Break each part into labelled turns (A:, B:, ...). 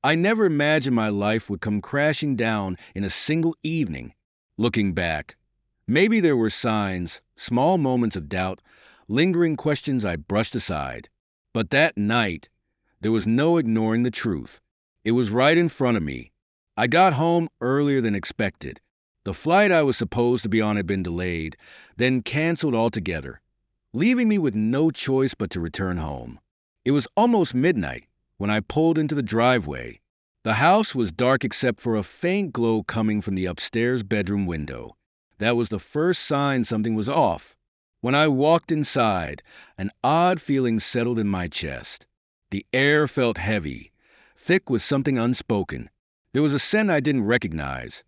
A: I never imagined my life would come crashing down in a single evening. Looking back, maybe there were signs, small moments of doubt, lingering questions I brushed aside. But that night, there was no ignoring the truth. It was right in front of me. I got home earlier than expected. The flight I was supposed to be on had been delayed, then canceled altogether, leaving me with no choice but to return home. It was almost midnight when I pulled into the driveway. The house was dark except for a faint glow coming from the upstairs bedroom window. That was the first sign something was off. When I walked inside, an odd feeling settled in my chest. The air felt heavy, thick with something unspoken. There was a scent I didn't recognize,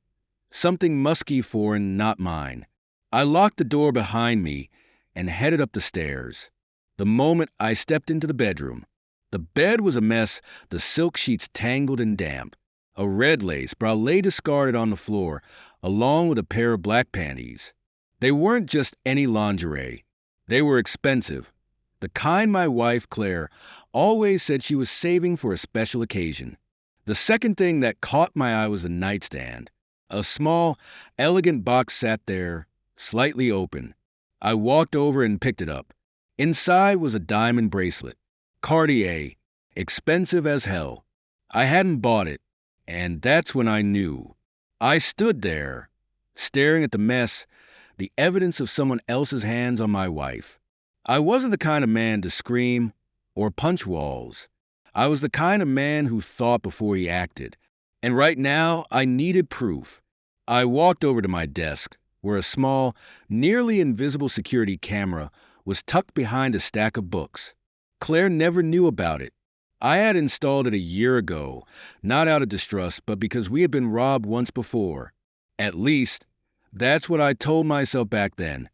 A: something musky foreign, not mine. I locked the door behind me and headed up the stairs. The moment I stepped into the bedroom, the bed was a mess, the silk sheets tangled and damp. A red lace bra lay discarded on the floor, along with a pair of black panties. They weren't just any lingerie. They were expensive. The kind my wife, Claire, always said she was saving for a special occasion. The second thing that caught my eye was a nightstand. A small, elegant box sat there, slightly open. I walked over and picked it up. Inside was a diamond bracelet. Cartier, expensive as hell. I hadn't bought it, and that's when I knew. I stood there, staring at the mess, the evidence of someone else's hands on my wife. I wasn't the kind of man to scream or punch walls. I was the kind of man who thought before he acted. And right now, I needed proof. I walked over to my desk, where a small, nearly invisible security camera was tucked behind a stack of books. Claire never knew about it. I had installed it a year ago, not out of distrust, but because we had been robbed once before. At least, that's what I told myself back then.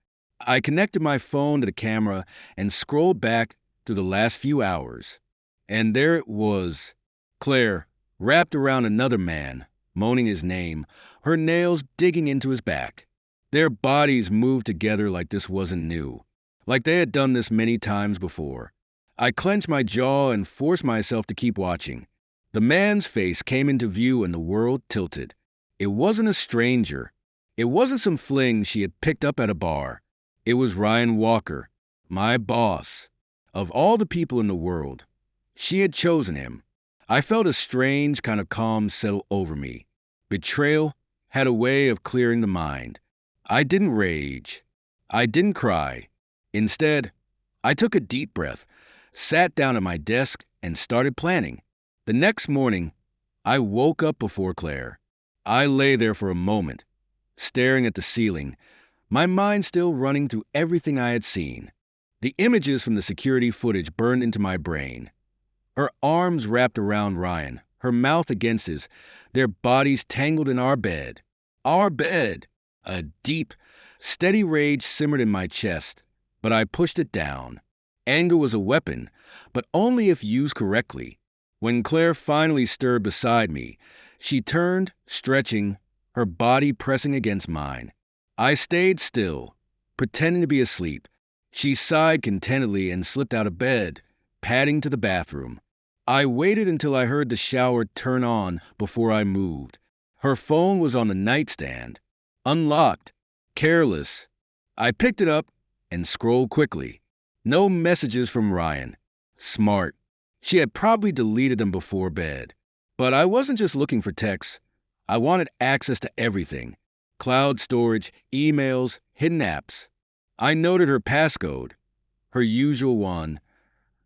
A: I connected my phone to the camera and scrolled back through the last few hours. And there it was, Claire, wrapped around another man, moaning his name, her nails digging into his back. Their bodies moved together like this wasn't new, like they had done this many times before. I clenched my jaw and forced myself to keep watching. The man's face came into view and the world tilted. It wasn't a stranger. It wasn't some fling she had picked up at a bar. It was Ryan Walker, my boss. Of all the people in the world, she had chosen him. I felt a strange kind of calm settle over me. Betrayal had a way of clearing the mind. I didn't rage. I didn't cry. Instead, I took a deep breath, sat down at my desk, and started planning. The next morning, I woke up before Claire. I lay there for a moment, staring at the ceiling, my mind still running through everything I had seen. The images from the security footage burned into my brain. Her arms wrapped around Ryan, her mouth against his, their bodies tangled in our bed. Our bed! A deep, steady rage simmered in my chest, but I pushed it down. Anger was a weapon, but only if used correctly. When Claire finally stirred beside me, she turned, stretching, her body pressing against mine. I stayed still, pretending to be asleep. She sighed contentedly and slipped out of bed, padding to the bathroom. I waited until I heard the shower turn on before I moved. Her phone was on the nightstand, unlocked, careless. I picked it up and scrolled quickly. No messages from Ryan. Smart. She had probably deleted them before bed. But I wasn't just looking for texts. I wanted access to everything. Cloud storage, emails, hidden apps. I noted her passcode, her usual one,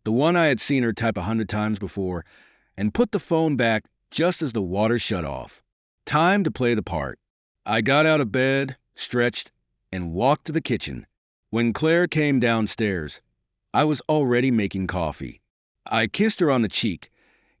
A: the one I had seen her type 100 times before, and put the phone back just as the water shut off. Time to play the part. I got out of bed, stretched, and walked to the kitchen. When Claire came downstairs, I was already making coffee. I kissed her on the cheek,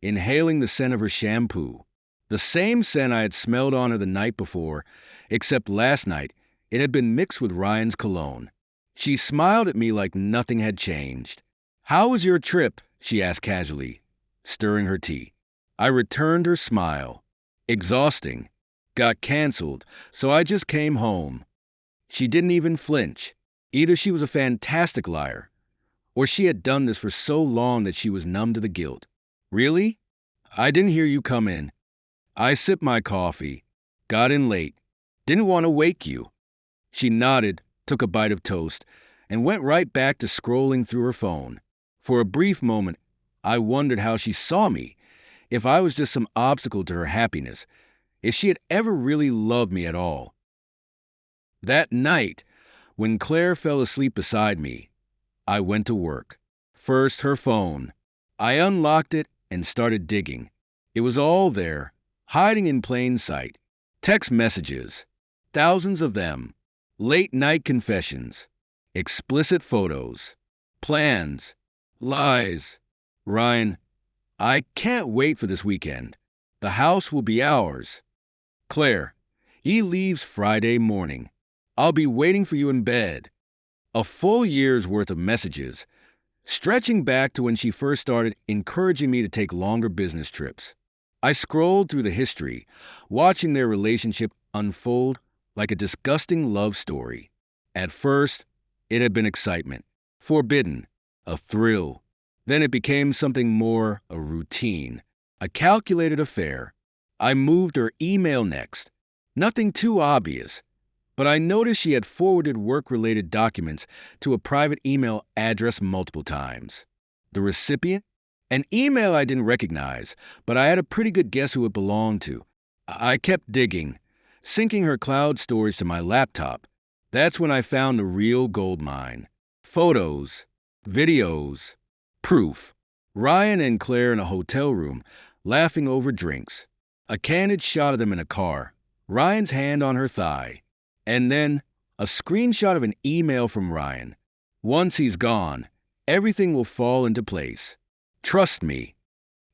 A: inhaling the scent of her shampoo. The same scent I had smelled on her the night before, except last night it had been mixed with Ryan's cologne. She smiled at me like nothing had changed. "How was your trip?" she asked casually, stirring her tea. I returned her smile. "Exhausting. Got canceled, so I just came home." She didn't even flinch. Either she was a fantastic liar, or she had done this for so long that she was numb to the guilt. "Really?" I didn't hear you come in. I sipped my coffee, got in late, didn't want to wake you. She nodded, took a bite of toast, and went right back to scrolling through her phone. For a brief moment, I wondered how she saw me, if I was just some obstacle to her happiness, if she had ever really loved me at all. That night, when Claire fell asleep beside me, I went to work. First, her phone. I unlocked it and started digging. It was all there, hiding in plain sight. Text messages, thousands of them. Late night confessions, explicit photos, plans, lies. Ryan, I can't wait for this weekend. The house will be ours. Claire, he leaves Friday morning. I'll be waiting for you in bed. A full year's worth of messages, stretching back to when she first started encouraging me to take longer business trips. I scrolled through the history, watching their relationship unfold like a disgusting love story. At first, it had been excitement, forbidden, a thrill. Then it became something more, a routine, a calculated affair. I moved her email next. Nothing too obvious, but I noticed she had forwarded work-related documents to a private email address multiple times. The recipient? An email I didn't recognize, but I had a pretty good guess who it belonged to. I kept digging, syncing her cloud storage to my laptop. That's when I found the real gold mine. Photos, videos, proof. Ryan and Claire in a hotel room, laughing over drinks. A candid shot of them in a car, Ryan's hand on her thigh. And then a screenshot of an email from Ryan. Once he's gone, everything will fall into place. Trust me,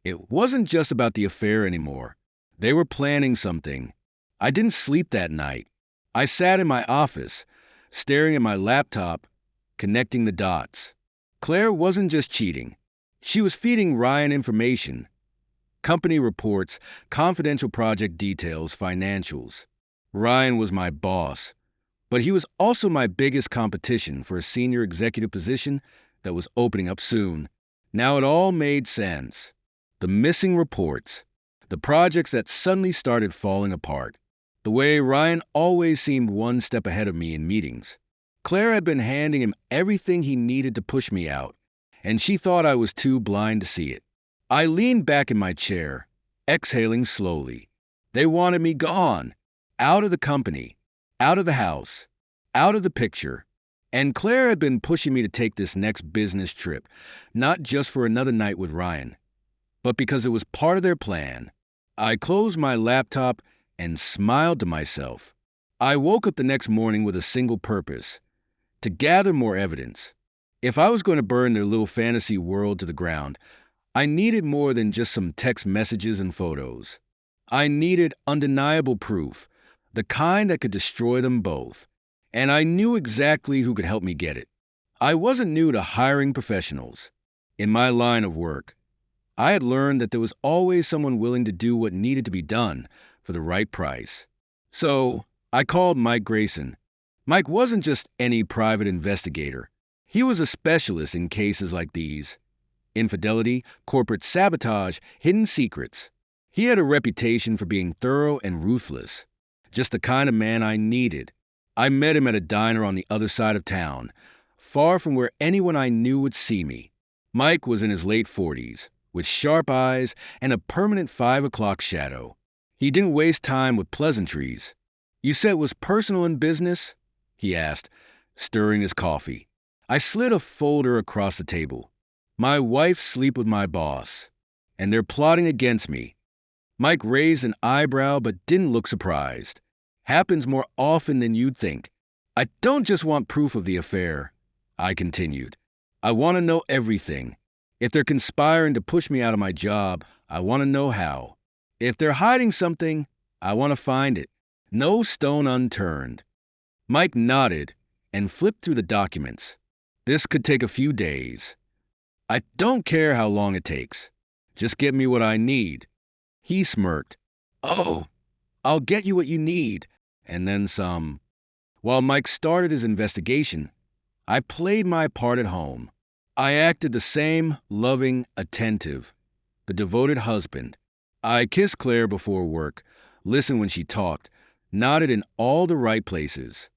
A: it wasn't just about the affair anymore. They were planning something. I didn't sleep that night. I sat in my office, staring at my laptop, connecting the dots. Claire wasn't just cheating. She was feeding Ryan information. Company reports, confidential project details, financials. Ryan was my boss, but he was also my biggest competition for a senior executive position that was opening up soon. Now it all made sense. The missing reports, the projects that suddenly started falling apart, the way Ryan always seemed one step ahead of me in meetings. Claire had been handing him everything he needed to push me out, and she thought I was too blind to see it. I leaned back in my chair, exhaling slowly. They wanted me gone, out of the company, out of the house, out of the picture. And Claire had been pushing me to take this next business trip, not just for another night with Ryan, but because it was part of their plan. I closed my laptop and smiled to myself. I woke up the next morning with a single purpose: to gather more evidence. If I was going to burn their little fantasy world to the ground, I needed more than just some text messages and photos. I needed undeniable proof, the kind that could destroy them both. And I knew exactly who could help me get it. I wasn't new to hiring professionals. In my line of work, I had learned that there was always someone willing to do what needed to be done for the right price. So I called Mike Grayson. Mike wasn't just any private investigator. He was a specialist in cases like these: infidelity, corporate sabotage, hidden secrets. He had a reputation for being thorough and ruthless, just the kind of man I needed. I met him at a diner on the other side of town, far from where anyone I knew would see me. Mike was in his late 40s, with sharp eyes and a permanent 5 o'clock shadow. He didn't waste time with pleasantries. "You said it was personal and business?" he asked, stirring his coffee. I slid a folder across the table. "My wife sleep with my boss, and they're plotting against me." Mike raised an eyebrow but didn't look surprised. "Happens more often than you'd think." "I don't just want proof of the affair," I continued. "I want to know everything. If they're conspiring to push me out of my job, I want to know how. If they're hiding something, I want to find it. No stone unturned." Mike nodded and flipped through the documents. "This could take a few days." "I don't care how long it takes. Just get me what I need." He smirked. "Oh, I'll get you what you need, and then some." While Mike started his investigation, I played my part at home. I acted the same, loving, attentive, the devoted husband. I kissed Claire before work, listened when she talked, nodded in all the right places.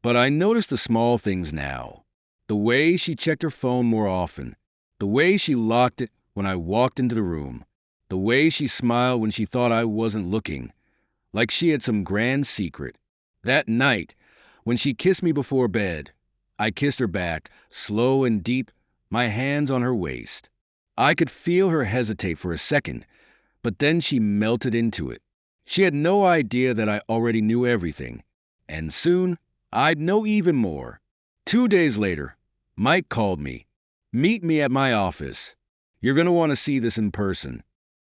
A: But I noticed the small things now. The way she checked her phone more often. The way she locked it when I walked into the room. The way she smiled when she thought I wasn't looking, like she had some grand secret. That night, when she kissed me before bed, I kissed her back, slow and deep, my hands on her waist. I could feel her hesitate for a second, but then she melted into it. She had no idea that I already knew everything, and soon I'd know even more. 2 days later, Mike called me. Meet me at my office. You're going to want to see this in person.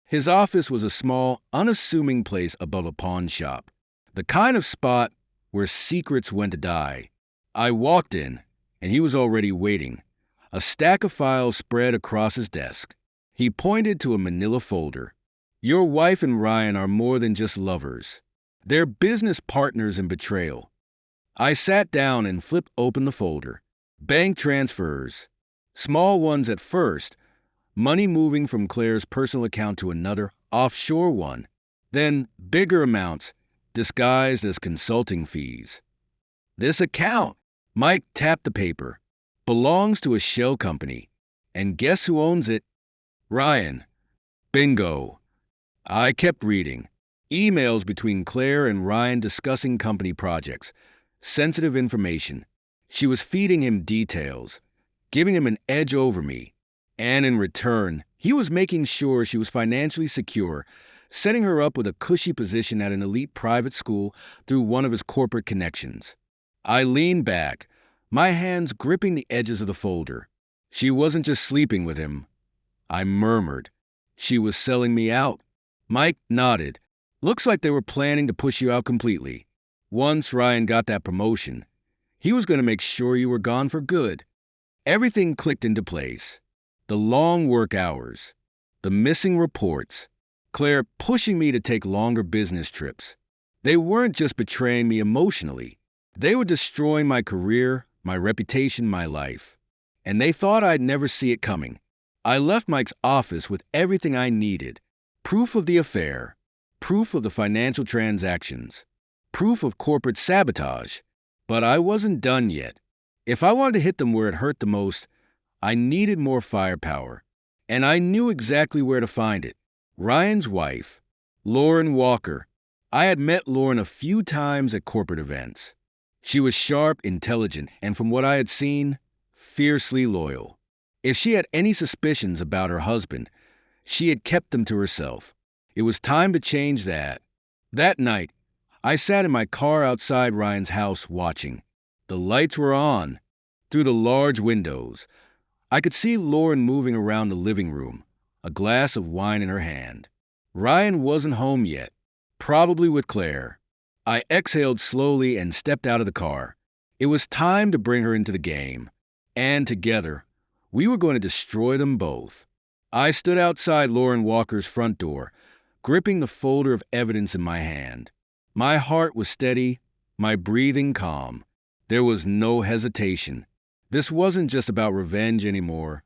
A: His office was a small, unassuming place above a pawn shop. The kind of spot where secrets went to die. I walked in, and he was already waiting. A stack of files spread across his desk. He pointed to a manila folder. Your wife and Ryan are more than just lovers. They're business partners in betrayal. I sat down and flipped open the folder. Bank transfers. Small ones at first. Money moving from Claire's personal account to another, offshore one. Then bigger amounts, disguised as consulting fees. This account, Mike tapped the paper, belongs to a shell company. And guess who owns it? Ryan. Bingo. I kept reading. Emails between Claire and Ryan discussing company projects. Sensitive information. She was feeding him details, giving him an edge over me. And in return, he was making sure she was financially secure, setting her up with a cushy position at an elite private school through one of his corporate connections. I leaned back, my hands gripping the edges of the folder. She wasn't just sleeping with him. I murmured. She was selling me out. Mike nodded. Looks like they were planning to push you out completely. Once Ryan got that promotion, he was going to make sure you were gone for good. Everything clicked into place. The long work hours, the missing reports, Claire pushing me to take longer business trips. They weren't just betraying me emotionally. They were destroying my career, my reputation, my life. And they thought I'd never see it coming. I left Mike's office with everything I needed. Proof of the affair, proof of the financial transactions, proof of corporate sabotage. But I wasn't done yet. If I wanted to hit them where it hurt the most, I needed more firepower. And I knew exactly where to find it. Ryan's wife, Lauren Walker. I had met Lauren a few times at corporate events. She was sharp, intelligent, and from what I had seen, fiercely loyal. If she had any suspicions about her husband, she had kept them to herself. It was time to change that. That night, I sat in my car outside Ryan's house watching. The lights were on. Through the large windows, I could see Lauren moving around the living room, a glass of wine in her hand. Ryan wasn't home yet, probably with Claire. I exhaled slowly and stepped out of the car. It was time to bring her into the game. And together, we were going to destroy them both. I stood outside Lauren Walker's front door, gripping the folder of evidence in my hand. My heart was steady, my breathing calm. There was no hesitation. This wasn't just about revenge anymore.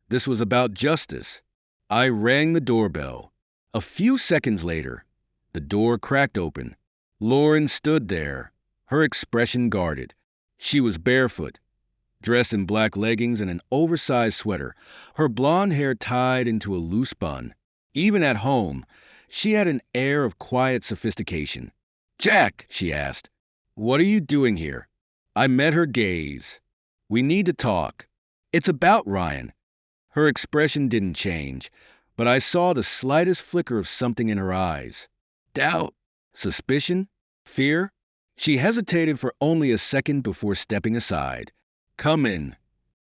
A: This was about justice. I rang the doorbell. A few seconds later, the door cracked open. Lauren stood there, her expression guarded. She was barefoot, dressed in black leggings and an oversized sweater, her blonde hair tied into a loose bun. Even at home, she had an air of quiet sophistication. "Jack," she asked, "what are you doing here?" I met her gaze. "We need to talk. It's about Ryan." Her expression didn't change, but I saw the slightest flicker of something in her eyes. Doubt, suspicion, fear. She hesitated for only a second before stepping aside. "Come in."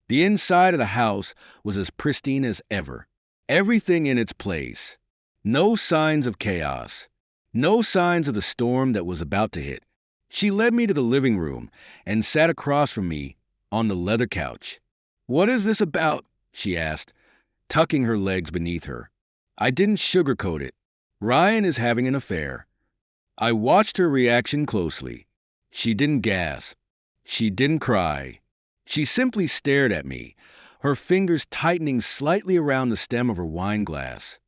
A: The inside of the house was as pristine as ever. Everything in its place. No signs of chaos. No signs of the storm that was about to hit. She led me to the living room and sat across from me on the leather couch. "What is this about?" she asked, tucking her legs beneath her. I didn't sugarcoat it. Ryan is having an affair. I watched her reaction closely. She didn't gasp. She didn't cry. She simply stared at me, her fingers tightening slightly around the stem of her wine glass.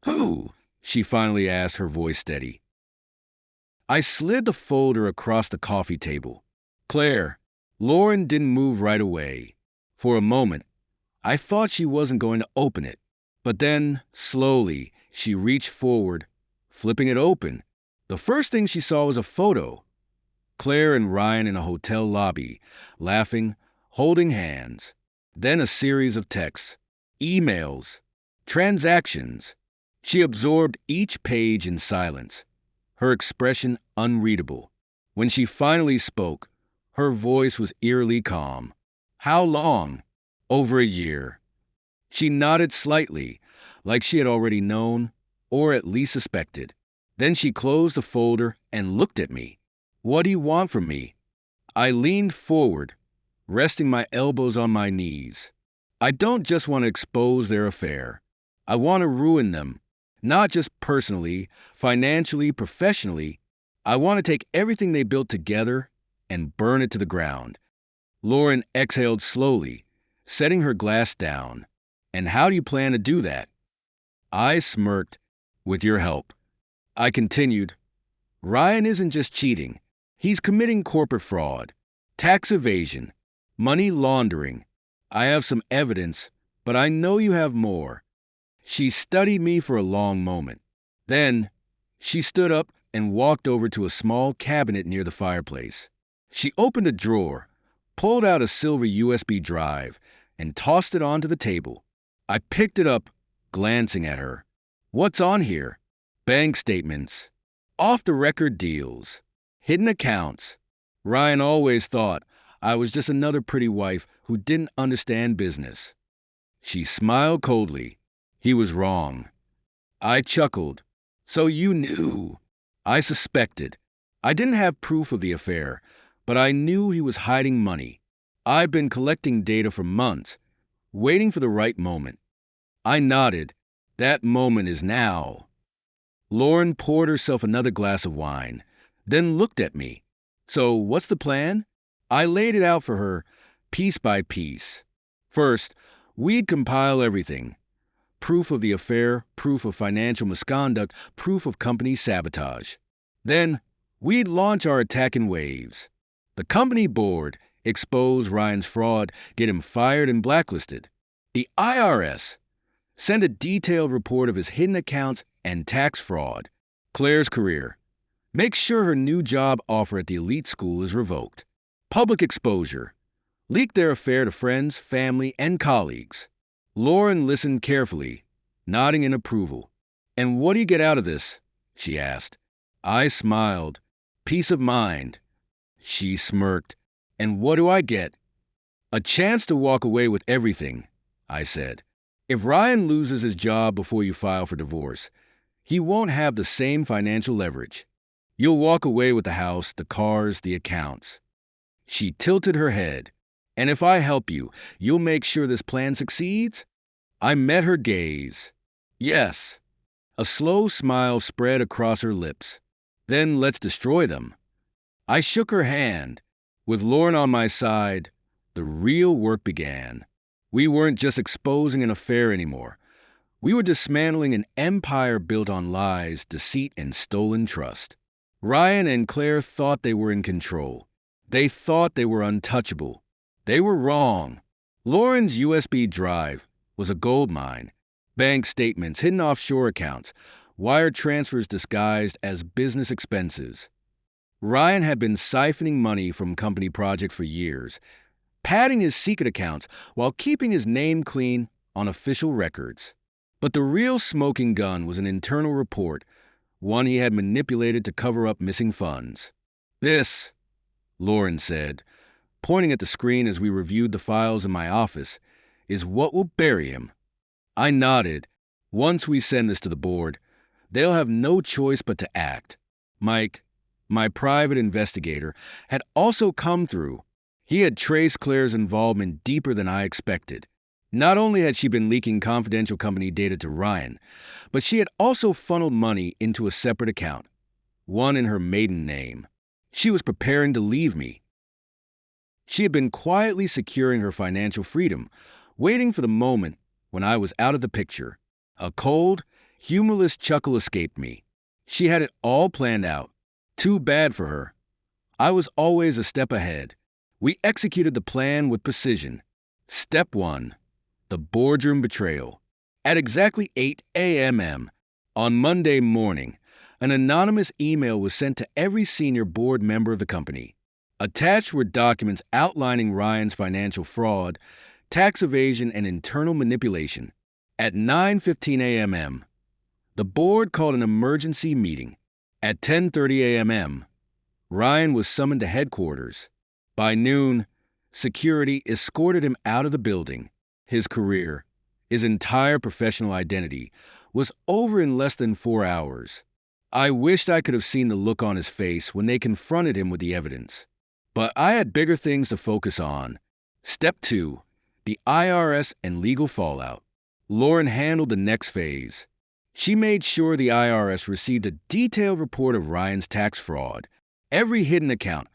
A: Who? She finally asked, her voice steady. I slid the folder across the coffee table. Claire. Lauren didn't move right away. For a moment, I thought she wasn't going to open it. But then, slowly, she reached forward, flipping it open. The first thing she saw was a photo. Claire and Ryan in a hotel lobby, laughing, holding hands. Then a series of texts, emails, transactions. She absorbed each page in silence, her expression unreadable. When she finally spoke, her voice was eerily calm. How long? Over a year. She nodded slightly, like she had already known, or at least suspected. Then she closed the folder and looked at me. What do you want from me? I leaned forward, resting my elbows on my knees. I don't just want to expose their affair. I want to ruin them. Not just personally, financially, professionally. I want to take everything they built together and burn it to the ground. Lauren exhaled slowly, setting her glass down. And how do you plan to do that? I smirked. With your help. I continued. Ryan isn't just cheating. He's committing corporate fraud, tax evasion, money laundering. I have some evidence, but I know you have more. She studied me for a long moment. Then, she stood up and walked over to a small cabinet near the fireplace. She opened a drawer, pulled out a silver USB drive, and tossed it onto the table. I picked it up, glancing at her. What's on here? Bank statements, off-the-record deals, hidden accounts. Ryan always thought I was just another pretty wife who didn't understand business. She smiled coldly. He was wrong. I chuckled. So you knew. I suspected. I didn't have proof of the affair, but I knew he was hiding money. I've been collecting data for months, waiting for the right moment. I nodded. That moment is now. Lauren poured herself another glass of wine, then looked at me. So what's the plan? I laid it out for her, piece by piece. First, we'd compile everything. Proof of the affair, proof of financial misconduct, proof of company sabotage. Then, we'd launch our attack in waves. The company board, expose Ryan's fraud, get him fired and blacklisted. The IRS, send a detailed report of his hidden accounts and tax fraud. Claire's career, make sure her new job offer at the elite school is revoked. Public exposure, leak their affair to friends, family, and colleagues. Lauren listened carefully, nodding in approval. And what do you get out of this? She asked. I smiled. Peace of mind. She smirked. And what do I get? A chance to walk away with everything, I said. If Ryan loses his job before you file for divorce, he won't have the same financial leverage. You'll walk away with the house, the cars, the accounts. She tilted her head. And if I help you, you'll make sure this plan succeeds? I met her gaze. Yes. A slow smile spread across her lips. Then let's destroy them. I shook her hand. With Lauren on my side, the real work began. We weren't just exposing an affair anymore. We were dismantling an empire built on lies, deceit, and stolen trust. Ryan and Claire thought they were in control. They thought they were untouchable. They were wrong. Lauren's USB drive was a gold mine. Bank statements, hidden offshore accounts, wire transfers disguised as business expenses. Ryan had been siphoning money from company projects for years, padding his secret accounts while keeping his name clean on official records. But the real smoking gun was an internal report, one he had manipulated to cover up missing funds. This, Lauren said, pointing at the screen as we reviewed the files in my office, is what will bury him. I nodded. Once we send this to the board, they'll have no choice but to act. Mike, my private investigator, had also come through. He had traced Claire's involvement deeper than I expected. Not only had she been leaking confidential company data to Ryan, but she had also funneled money into a separate account, one in her maiden name. She was preparing to leave me. She had been quietly securing her financial freedom, waiting for the moment when I was out of the picture. A cold, Humorless chuckle escaped me. She had it all planned out. Too bad for her. I was always a step ahead. We executed the plan with precision. Step 1. The boardroom betrayal. At exactly 8 a.m. on Monday morning, an anonymous email was sent to every senior board member of the company. Attached were documents outlining Ryan's financial fraud, tax evasion, and internal manipulation. At 9:15 a.m., the board called an emergency meeting. At 10:30 a.m., Ryan was summoned to headquarters. By noon, security escorted him out of the building. His career, his entire professional identity, was over in less than 4 hours. I wished I could have seen the look on his face when they confronted him with the evidence. But I had bigger things to focus on. Step 2. The IRS and legal fallout. Lauren handled the next phase. She made sure the IRS received a detailed report of Ryan's tax fraud, every hidden account,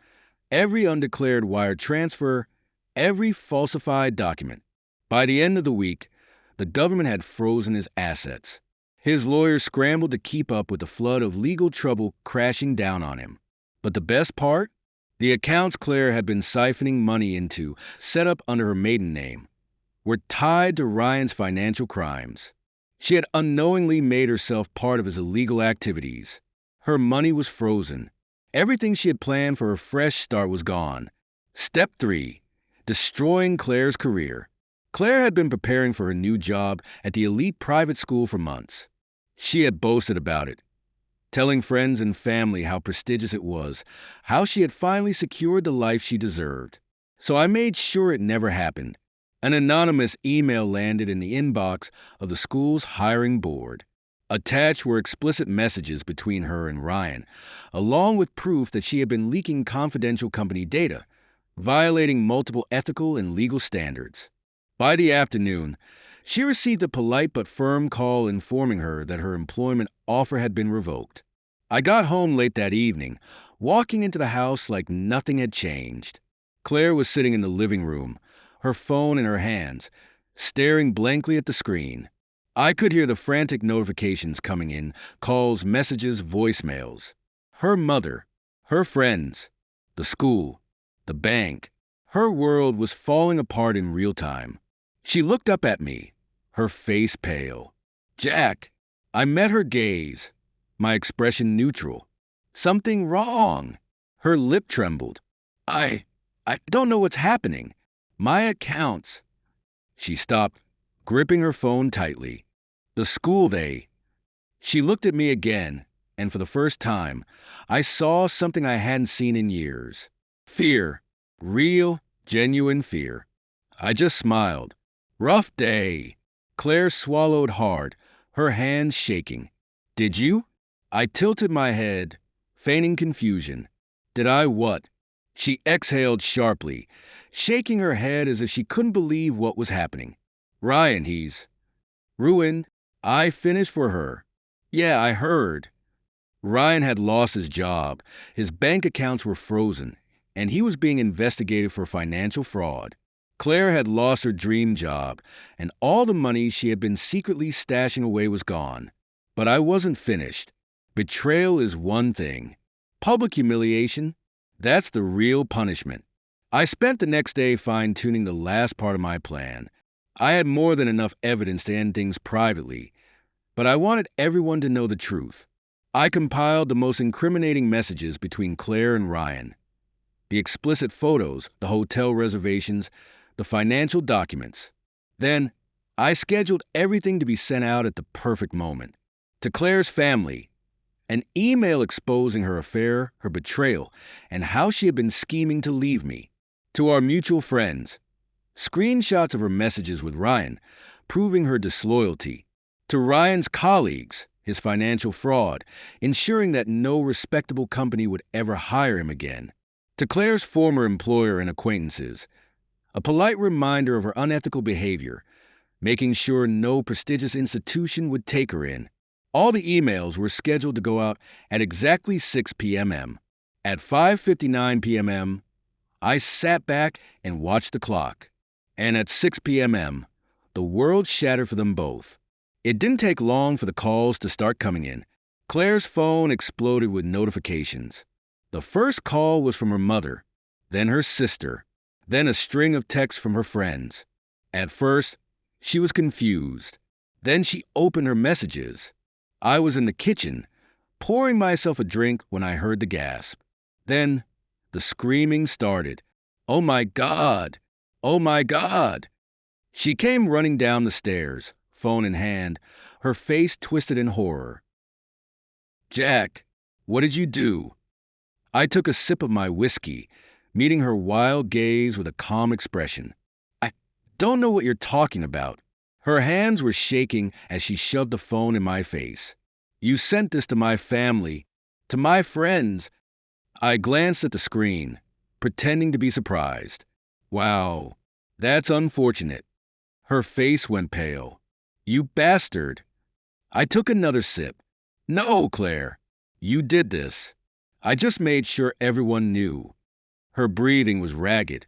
A: every undeclared wire transfer, every falsified document. By the end of the week, the government had frozen his assets. His lawyers scrambled to keep up with the flood of legal trouble crashing down on him. But the best part? The accounts Claire had been siphoning money into, set up under her maiden name, were tied to Ryan's financial crimes. She had unknowingly made herself part of his illegal activities. Her money was frozen. Everything she had planned for a fresh start was gone. Step 3. Destroying Claire's career. Claire had been preparing for her new job at the elite private school for months. She had boasted about it, telling friends and family how prestigious it was, how she had finally secured the life she deserved. So I made sure it never happened. An anonymous email landed in the inbox of the school's hiring board. Attached were explicit messages between her and Ryan, along with proof that she had been leaking confidential company data, violating multiple ethical and legal standards. By the afternoon, she received a polite but firm call informing her that her employment offer had been revoked. I got home late that evening, walking into the house like nothing had changed. Claire was sitting in the living room, her phone in her hands, staring blankly at the screen. I could hear the frantic notifications coming in, calls, messages, voicemails. Her mother, her friends, the school, the bank. Her world was falling apart in real time. She looked up at me, her face pale. "Jack." I met her gaze, my expression neutral. "Something wrong." Her lip trembled. I don't know what's happening. My accounts." She stopped, gripping her phone tightly. "The school, they." She looked at me again, and for the first time, I saw something I hadn't seen in years. Fear. Real, genuine fear. I just smiled. "Rough day." Claire swallowed hard, her hands shaking. "Did you?" I tilted my head, feigning confusion. "Did I what?" She exhaled sharply, shaking her head as if she couldn't believe what was happening. "Ryan, he's ruined." I finished for her. "Yeah, I heard." Ryan had lost his job, his bank accounts were frozen, and he was being investigated for financial fraud. Claire had lost her dream job, and all the money she had been secretly stashing away was gone. But I wasn't finished. Betrayal is one thing. Public humiliation, that's the real punishment. I spent the next day fine-tuning the last part of my plan. I had more than enough evidence to end things privately, but I wanted everyone to know the truth. I compiled the most incriminating messages between Claire and Ryan. The explicit photos, the hotel reservations, the financial documents. Then, I scheduled everything to be sent out at the perfect moment. To Claire's family, an email exposing her affair, her betrayal, and how she had been scheming to leave me. To our mutual friends, screenshots of her messages with Ryan, proving her disloyalty. To Ryan's colleagues, his financial fraud, ensuring that no respectable company would ever hire him again. To Claire's former employer and acquaintances, a polite reminder of her unethical behavior, making sure no prestigious institution would take her in. All the emails were scheduled to go out at exactly 6 p.m. At 5:59 p.m., I sat back and watched the clock. And at 6 p.m., the world shattered for them both. It didn't take long for the calls to start coming in. Claire's phone exploded with notifications. The first call was from her mother, then her sister, then a string of texts from her friends. At first, she was confused. Then she opened her messages. I was in the kitchen, pouring myself a drink when I heard the gasp. Then, the screaming started. "Oh my God! Oh my God!" She came running down the stairs, phone in hand, her face twisted in horror. "Jack, what did you do?" I took a sip of my whiskey, meeting her wild gaze with a calm expression. "I don't know what you're talking about." Her hands were shaking as she shoved the phone in my face. "You sent this to my family, to my friends." I glanced at the screen, pretending to be surprised. "Wow, that's unfortunate." Her face went pale. "You bastard." I took another sip. "No, Claire, you did this." I just made sure everyone knew. Her breathing was ragged,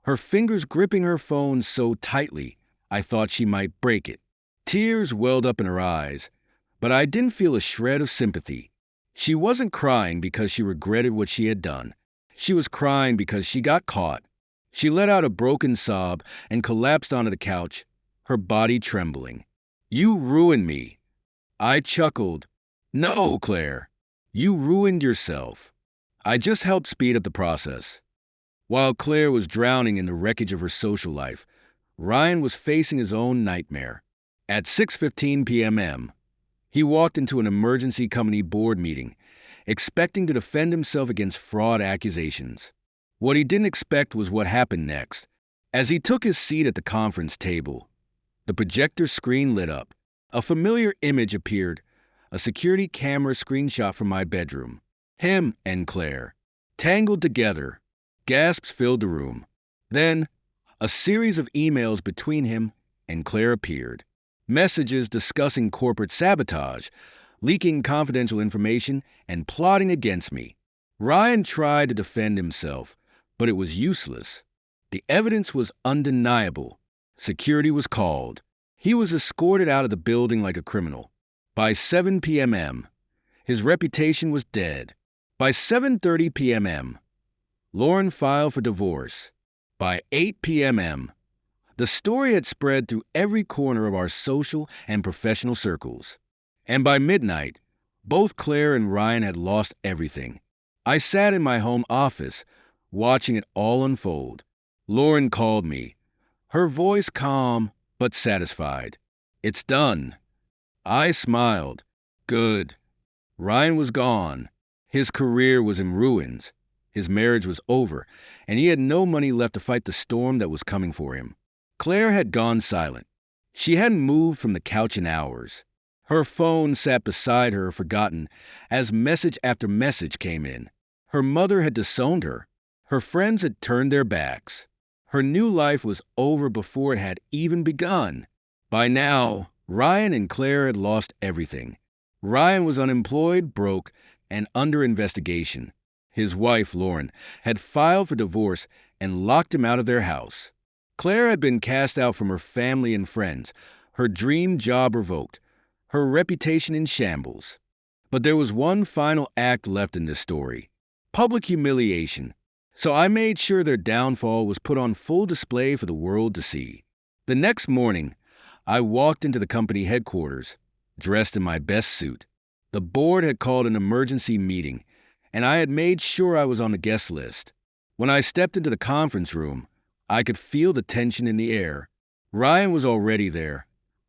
A: her fingers gripping her phone so tightly I thought she might break it. Tears welled up in her eyes, but I didn't feel a shred of sympathy. She wasn't crying because she regretted what she had done. She was crying because she got caught. She let out a broken sob and collapsed onto the couch, her body trembling. "You ruined me." I chuckled. "No, Claire, you ruined yourself. I just helped speed up the process." While Claire was drowning in the wreckage of her social life, Ryan was facing his own nightmare. At 6:15 p.m., he walked into an emergency company board meeting, expecting to defend himself against fraud accusations. What he didn't expect was what happened next. As he took his seat at the conference table, the projector screen lit up. A familiar image appeared, a security camera screenshot from my bedroom. Him and Claire, tangled together. Gasps filled the room. Then, a series of emails between him and Claire appeared. Messages discussing corporate sabotage, leaking confidential information, and plotting against me. Ryan tried to defend himself, but it was useless. The evidence was undeniable. Security was called. He was escorted out of the building like a criminal. By 7 p.m., his reputation was dead. By 7:30 p.m., Lauren filed for divorce. By 8 p.m., the story had spread through every corner of our social and professional circles. And by midnight, both Claire and Ryan had lost everything. I sat in my home office, watching it all unfold. Lauren called me, her voice calm but satisfied. "It's done." I smiled. Good. Ryan was gone. His career was in ruins. His marriage was over, and he had no money left to fight the storm that was coming for him. Claire had gone silent. She hadn't moved from the couch in hours. Her phone sat beside her, forgotten, as message after message came in. Her mother had disowned her. Her friends had turned their backs. Her new life was over before it had even begun. By now, Ryan and Claire had lost everything. Ryan was unemployed, broke, and under investigation. His wife, Lauren, had filed for divorce and locked him out of their house. Claire had been cast out from her family and friends, her dream job revoked, her reputation in shambles. But there was one final act left in this story: public humiliation. So I made sure their downfall was put on full display for the world to see. The next morning, I walked into the company headquarters, dressed in my best suit. The board had called an emergency meeting, and I had made sure I was on the guest list. When I stepped into the conference room, I could feel the tension in the air. Ryan was already there,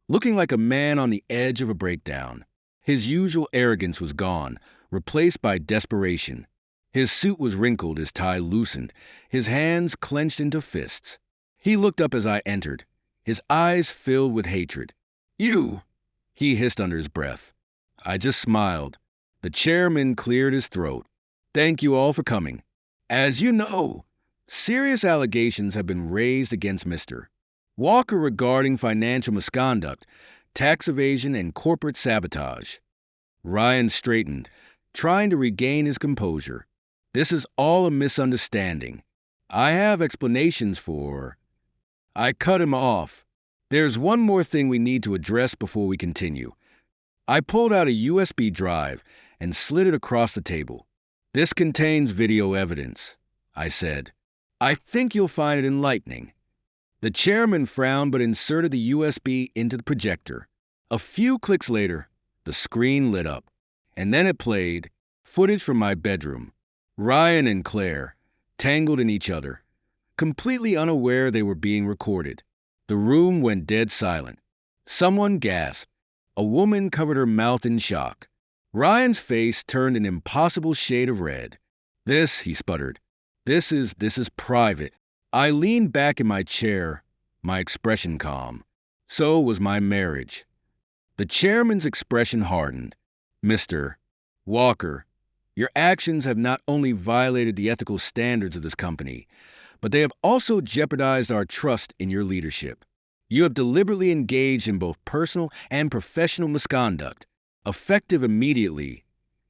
A: looking like a man on the edge of a breakdown. His usual arrogance was gone, replaced by desperation. His suit was wrinkled, his tie loosened, his hands clenched into fists. He looked up as I entered, his eyes filled with hatred. "You!" he hissed under his breath. I just smiled. The chairman cleared his throat. "Thank you all for coming. As you know, serious allegations have been raised against Mr. Walker regarding financial misconduct, tax evasion, and corporate sabotage." Ryan straightened, trying to regain his composure. "This is all a misunderstanding. I have explanations for—" I cut him off. There's one more thing we need to address before we continue. I pulled out a USB drive and slid it across the table. This contains video evidence, I said. I think you'll find it enlightening. The chairman frowned but inserted the USB into the projector. A few clicks later, the screen lit up, and then it played footage from my bedroom. Ryan and Claire, tangled in each other, completely unaware they were being recorded. The room went dead silent. Someone gasped. A woman covered her mouth in shock. Ryan's face turned an impossible shade of red. "This," he sputtered. This is private." I leaned back in my chair, my expression calm. So was my marriage. The chairman's expression hardened. "Mr. Walker, your actions have not only violated the ethical standards of this company, but they have also jeopardized our trust in your leadership. You have deliberately engaged in both personal and professional misconduct. Effective immediately,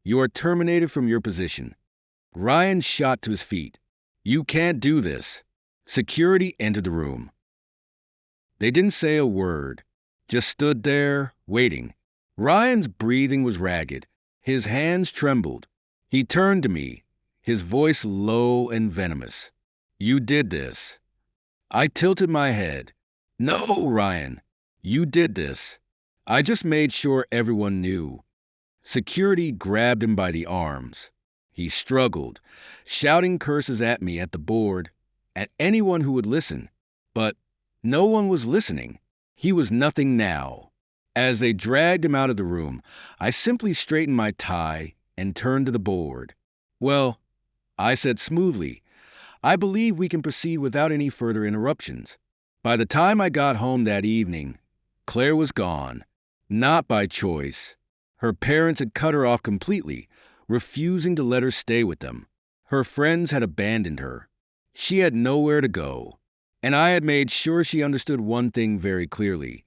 A: you are terminated from your position." Ryan shot to his feet. "You can't do this." Security entered the room. They didn't say a word, just stood there, waiting. Ryan's breathing was ragged. His hands trembled. He turned to me, his voice low and venomous. "You did this." I tilted my head. "No, Ryan, you did this. I just made sure everyone knew." Security grabbed him by the arms. He struggled, shouting curses at me, at the board, at anyone who would listen. But no one was listening. He was nothing now. As they dragged him out of the room, I simply straightened my tie and turned to the board. "Well," I said smoothly, "I believe we can proceed without any further interruptions." By the time I got home that evening, Claire was gone. Not by choice. Her parents had cut her off completely, refusing to let her stay with them. Her friends had abandoned her. She had nowhere to go. And I had made sure she understood one thing very clearly.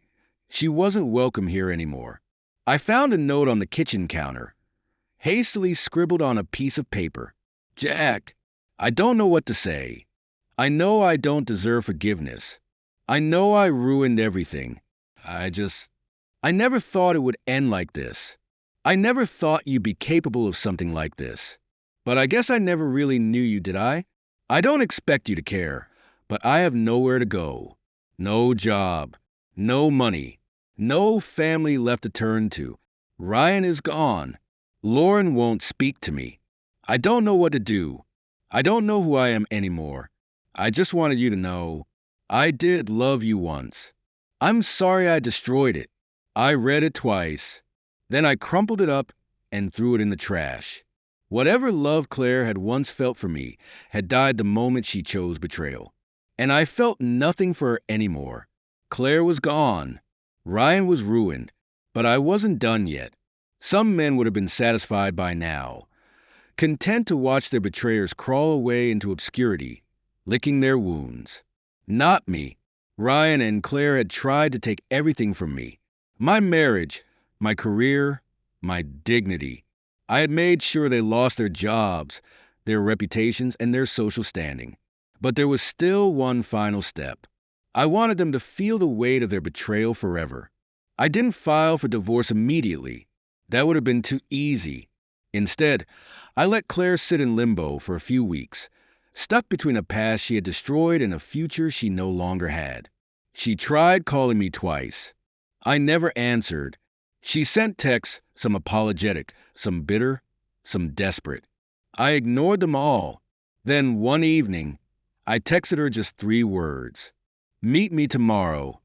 A: She wasn't welcome here anymore. I found a note on the kitchen counter, hastily scribbled on a piece of paper. "Jack, I don't know what to say. I know I don't deserve forgiveness. I know I ruined everything. I never thought it would end like this. I never thought you'd be capable of something like this. But I guess I never really knew you, did I? I don't expect you to care, but I have nowhere to go. No job, no money, no family left to turn to. Ryan is gone. Lauren won't speak to me. I don't know what to do. I don't know who I am anymore. I just wanted you to know I did love you once. I'm sorry I destroyed it." I read it twice. Then I crumpled it up and threw it in the trash. Whatever love Claire had once felt for me had died the moment she chose betrayal. And I felt nothing for her anymore. Claire was gone. Ryan was ruined. But I wasn't done yet. Some men would have been satisfied by now, content to watch their betrayers crawl away into obscurity, licking their wounds. Not me. Ryan and Claire had tried to take everything from me. My marriage, my career, my dignity. I had made sure they lost their jobs, their reputations, and their social standing. But there was still one final step. I wanted them to feel the weight of their betrayal forever. I didn't file for divorce immediately. That would have been too easy. Instead, I let Claire sit in limbo for a few weeks, stuck between a past she had destroyed and a future she no longer had. She tried calling me twice. I never answered. She sent texts, some apologetic, some bitter, some desperate. I ignored them all. Then one evening, I texted her just 3 words. "Meet me tomorrow."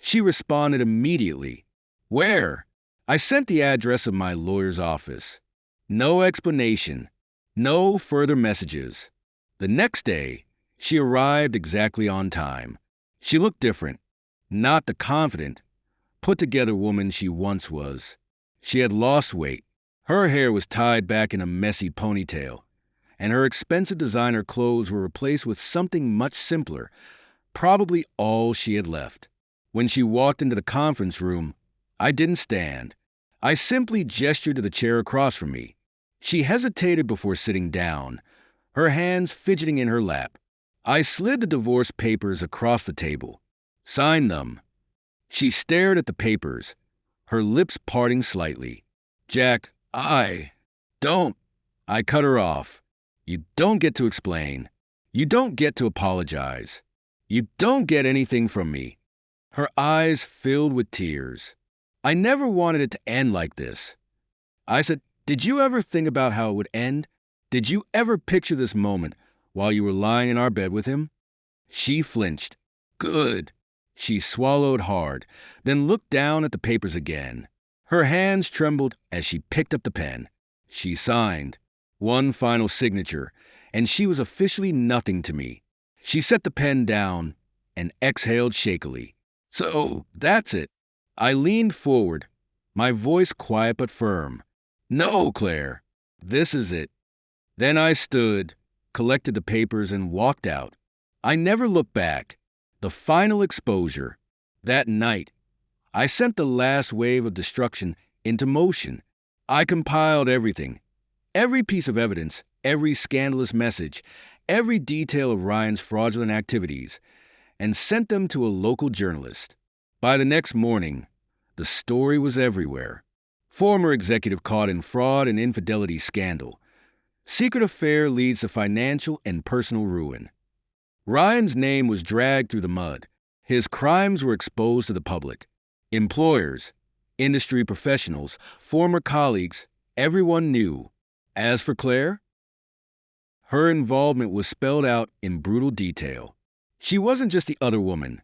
A: She responded immediately. "Where?" I sent the address of my lawyer's office. No explanation. No further messages. The next day, she arrived exactly on time. She looked different. Not the confident, put-together woman she once was. She had lost weight. Her hair was tied back in a messy ponytail, and her expensive designer clothes were replaced with something much simpler, probably all she had left. When she walked into the conference room, I didn't stand. I simply gestured to the chair across from me. She hesitated before sitting down, her hands fidgeting in her lap. I slid the divorce papers across the table. "Sign them." She stared at the papers, her lips parting slightly. Jack, don't. I cut her off. You don't get to explain. You don't get to apologize. You don't get anything from me. Her eyes filled with tears. I never wanted it to end like this. I said, did you ever think about how it would end? Did you ever picture this moment while you were lying in our bed with him? She flinched. Good. She swallowed hard, then looked down at the papers again. Her hands trembled as she picked up the pen. She signed. One final signature, and she was officially nothing to me. She set the pen down and exhaled shakily. So, that's it. I leaned forward, my voice quiet but firm. No, Claire, this is it. Then I stood, collected the papers, and walked out. I never looked back. The final exposure. That night, I sent the last wave of destruction into motion. I compiled everything. Every piece of evidence, every scandalous message, every detail of Ryan's fraudulent activities, and sent them to a local journalist. By the next morning, the story was everywhere. Former executive caught in fraud and infidelity scandal. Secret affair leads to financial and personal ruin. Ryan's name was dragged through the mud. His crimes were exposed to the public. Employers, industry professionals, former colleagues, everyone knew. As for Claire, her involvement was spelled out in brutal detail. She wasn't just the other woman.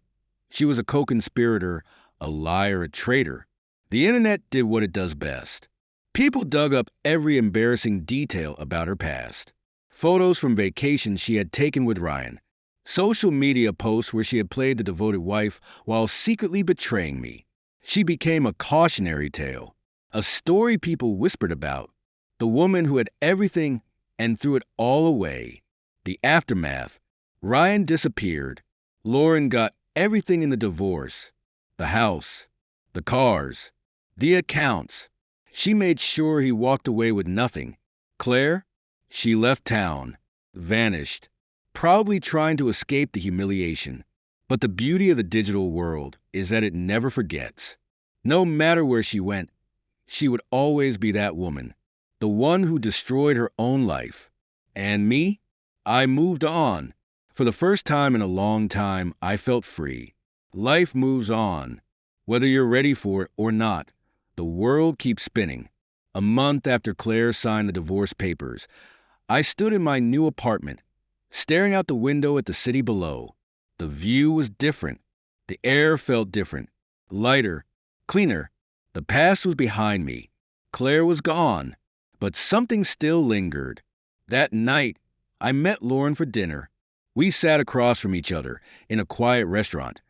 A: She was a co-conspirator, a liar, a traitor. The internet did what it does best. People dug up every embarrassing detail about her past. Photos from vacations she had taken with Ryan. Social media posts where she had played the devoted wife while secretly betraying me. She became a cautionary tale, a story people whispered about. The woman who had everything and threw it all away. The aftermath. Ryan disappeared. Lauren got everything in the divorce. The house, the cars, the accounts. She made sure he walked away with nothing. Claire, she left town, vanished, probably trying to escape the humiliation. But the beauty of the digital world is that it never forgets. No matter where she went, she would always be that woman, the one who destroyed her own life. And me? I moved on. For the first time in a long time, I felt free. Life moves on. Whether you're ready for it or not, the world keeps spinning. A month after Claire signed the divorce papers, I stood in my new apartment, staring out the window at the city below. The view was different. The air felt different. Lighter, cleaner. The past was behind me. Claire was gone. But something still lingered. That night, I met Lauren for dinner. We sat across from each other in a quiet restaurant,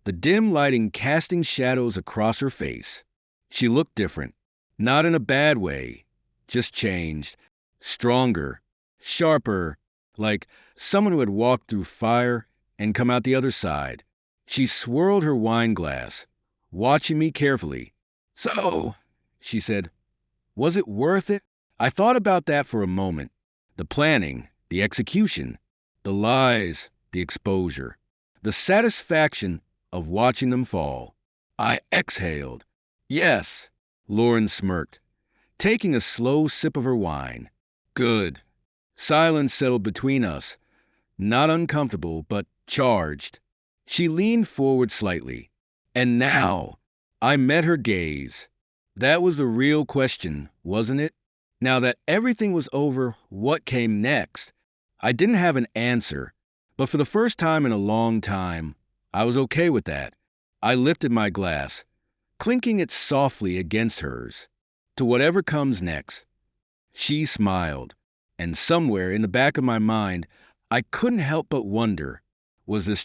A: the dim lighting casting shadows across her face. She looked different, not in a bad way, just changed, stronger, sharper, like someone who had walked through fire and come out the other side. She swirled her wine glass, watching me carefully. So, she said, was it worth it? I thought about that for a moment. The planning, the execution, the lies, the exposure, the satisfaction of watching them fall. I exhaled. Yes, Lauren smirked, taking a slow sip of her wine. Good. Silence settled between us, not uncomfortable, but charged. She leaned forward slightly. And now, I met her gaze. That was the real question, wasn't it? Now that everything was over, what came next? I didn't have an answer, but for the first time in a long time, I was okay with that. I lifted my glass, clinking it softly against hers. To whatever comes next. She smiled, and somewhere in the back of my mind, I couldn't help but wonder, was this